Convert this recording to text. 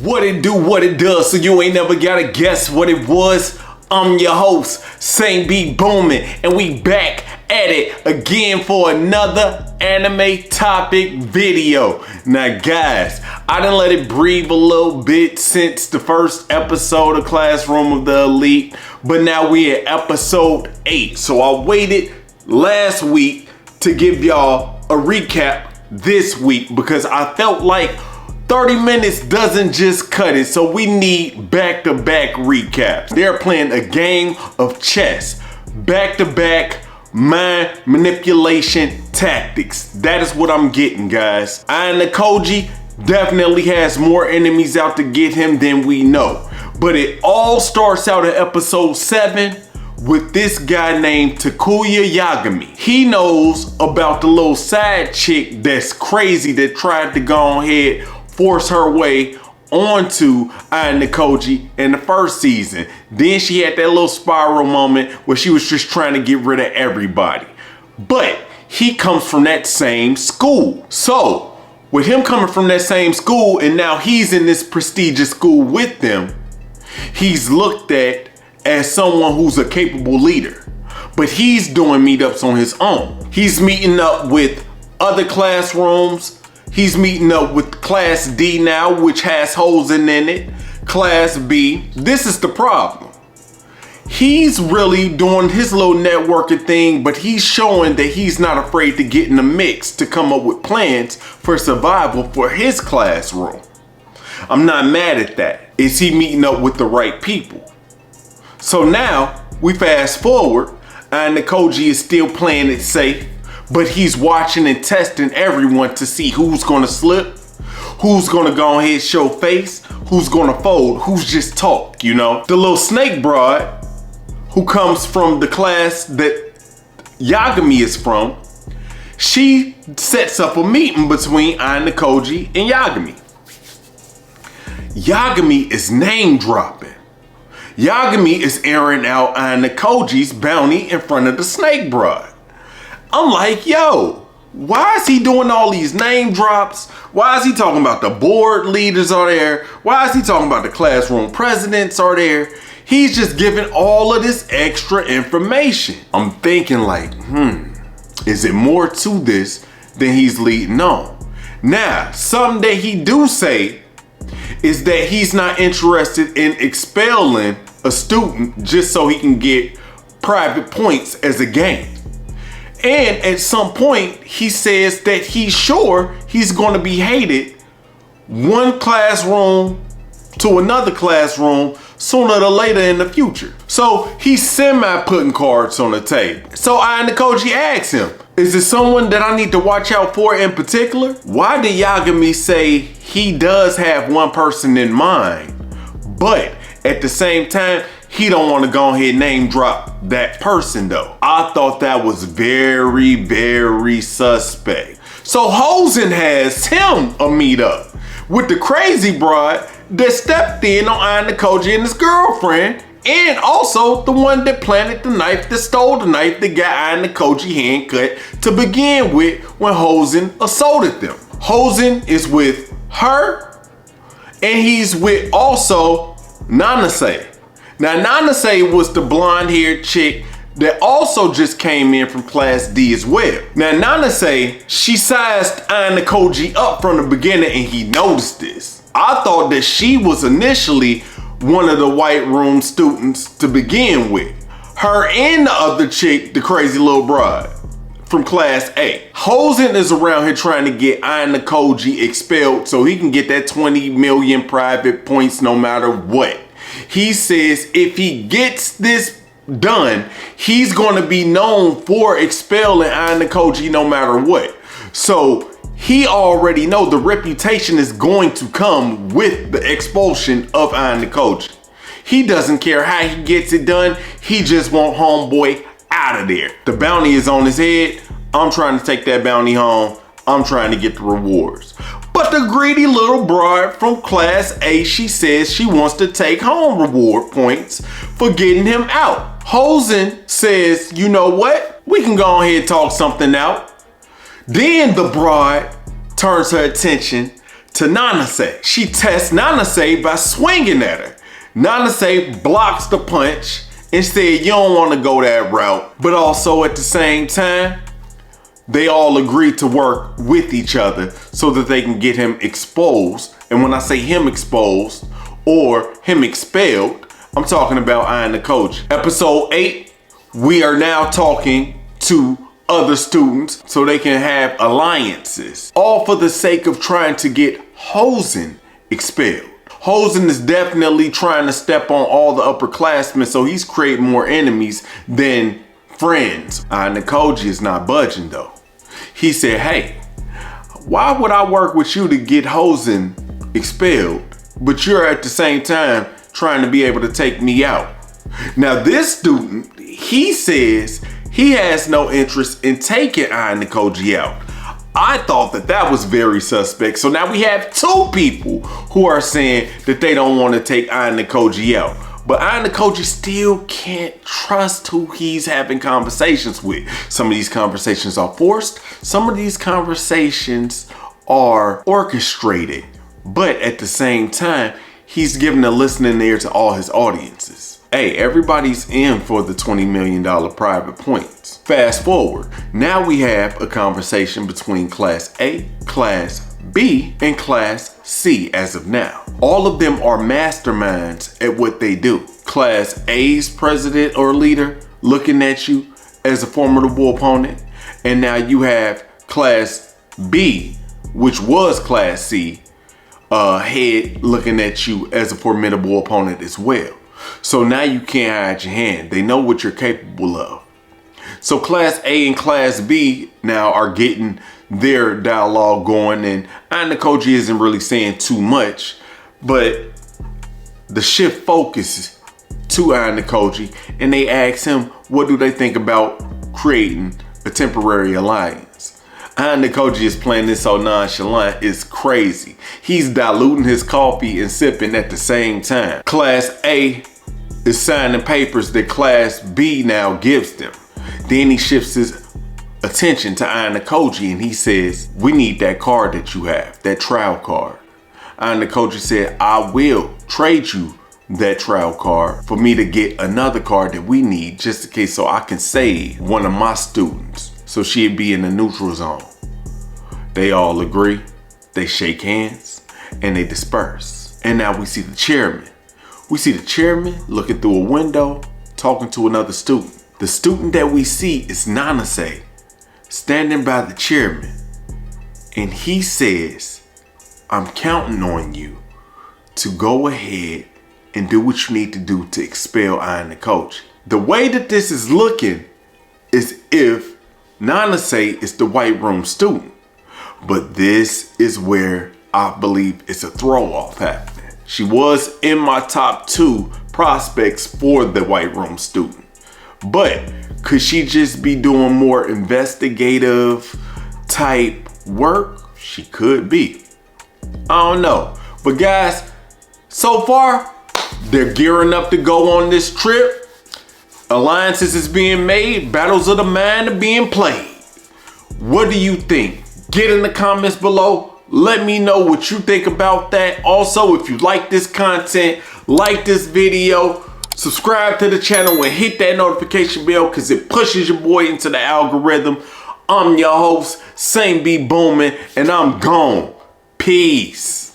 What it do, what it does, so you ain't never gotta guess what it was. I'm your host, Saint B Booming, and we back at it again for another anime topic video. Now guys, I done let it breathe a little bit since the first episode of Classroom of the Elite, but now we at episode 8. So I waited last week to give y'all a recap this week because I felt like 30 minutes doesn't just cut it, so we need back-to-back recaps. They're playing a game of chess, back-to-back mind manipulation tactics. That is what I'm getting, guys. Ayanokoji definitely has more enemies out to get him than we know, but it all starts out in episode 7 with this guy named Takuya Yagami. He knows about the little side chick that's crazy that tried to go ahead force her way onto Ayanokoji in the first season. Then she had that little spiral moment where she was just trying to get rid of everybody. But he comes from that same school. So with him coming from that same school and now he's in this prestigious school with them, he's looked at as someone who's a capable leader. But he's doing meetups on his own. He's meeting up with other classrooms. He's meeting up with Class D now, which has holes in it. Class B. This is the problem. He's really doing his little networking thing, but he's showing that he's not afraid to get in the mix to come up with plans for survival for his classroom. I'm not mad at that. Is he meeting up with the right people? So now we fast forward, Ayanokoji is still playing it safe, but he's watching and testing everyone to see who's gonna slip, who's gonna go ahead and show face, who's gonna fold, who's just talk, you know? The little snake broad who comes from the class that Yagami is from, she sets up a meeting between Ayanokoji and Yagami. Yagami is name dropping. Yagami is airing out Ayanokoji's bounty in front of the snake broad. I'm like, yo, why is he doing all these name drops? Why is he talking about the board leaders are there? Why is he talking about the classroom presidents are there? He's just giving all of this extra information. I'm thinking like, is it more to this than he's leading on? Now, something that he do say is that he's not interested in expelling a student just so he can get private points as a game. And at some point, he says that he's sure he's going to be hated one classroom to another classroom sooner or later in the future. So he's semi-putting cards on the table. So Ayanokoji asks him, is it someone that I need to watch out for in particular? Why did Yagami say he does have one person in mind, but at the same time, he don't want to go ahead and name drop that person though? I thought that was very, very suspect. So Hosen has him a meetup with the crazy broad that stepped in on Ayanokoji and his girlfriend, and also the one that planted the knife, that stole the knife that got Ayanokoji hand cut to begin with when Hosen assaulted them. Hosen is with her, and he's with also Nanase. Now, Nanase was the blonde-haired chick that also just came in from Class D as well. Now, Nanase, she sized Ayanokoji up from the beginning and he noticed this. I thought that she was initially one of the white room students to begin with. Her and the other chick, the crazy little broad from Class A. Hosen is around here trying to get Ayanokoji expelled so he can get that 20 million private points no matter what. He says if he gets this done, he's going to be known for expelling Ayanokoji no matter what. So he already know the reputation is going to come with the expulsion of Ayanokoji. He doesn't care how he gets it done. He just want homeboy out of there. The bounty is on his head. I'm trying to take that bounty home. I'm trying to get the rewards. But the greedy little broad from Class A, she says she wants to take home reward points for getting him out. Hosen says, you know what? We can go ahead and talk something out. Then the broad turns her attention to Nanase. She tests Nanase by swinging at her. Nanase blocks the punch and said, you don't want to go that route. But also at the same time, they all agreed to work with each other so that they can get him exposed. And when I say him exposed or him expelled, I'm talking about Ayanokoji. Episode 8, we are now talking to other students so they can have alliances. All for the sake of trying to get Hosen expelled. Hosen is definitely trying to step on all the upperclassmen, so he's creating more enemies than friends. Ayanokoji is not budging though. He said, hey, why would I work with you to get Hosen expelled, but you're at the same time trying to be able to take me out? Now this student, he says he has no interest in taking Ayanokoji out. I thought that was very suspect. So now we have two people who are saying that they don't want to take Ayanokoji out. But Ayanokoji still can't trust who he's having conversations with. Some of these conversations are forced. Some of these conversations are orchestrated. But at the same time, he's giving a listening ear to all his audiences. Hey, everybody's in for the $20 million private points. Fast forward, now we have a conversation between Class A, Class B, and Class C as of now. All of them are masterminds at what they do. Class A's president or leader looking at you as a formidable opponent, and now you have Class B, which was Class C, head looking at you as a formidable opponent as well. So now you can't hide your hand. They know what you're capable of. So Class A and Class B now are getting their dialogue going, and Ayanokoji isn't really saying too much, but the shift focus to Ayanokoji, and they ask him, what do they think about creating a temporary alliance? Ayanokoji is playing this so nonchalant, it's crazy. He's diluting his coffee and sipping at the same time. Class A is signing papers that Class B now gives them. Then he shifts his attention to Ayanokoji and he says, we need that card that you have, that trial card. Ayanokoji said, I will trade you that trial card for me to get another card that we need just in case, so I can save one of my students so she'd be in the neutral zone. They all agree, they shake hands, and they disperse. And now we see the chairman. We see the chairman looking through a window, talking to another student. The student that we see is Nanase, standing by the chairman. And he says, I'm counting on you to go ahead and do what you need to do to expel Ayanokoji. The way that this is looking is if Nanase is the white room student. But this is where I believe it's a throw off happening. She was in my top 2 prospects for the white room student. But could she just be doing more investigative type work? She could be. I don't know. But guys, so far, they're gearing up to go on this trip. Alliances is being made. Battles of the mind are being played. What do you think? Get in the comments below. Let me know what you think about that. Also, if you like this content, like this video, subscribe to the channel and hit that notification bell because it pushes your boy into the algorithm. I'm your host, Same Be Booming, and I'm gone. Peace.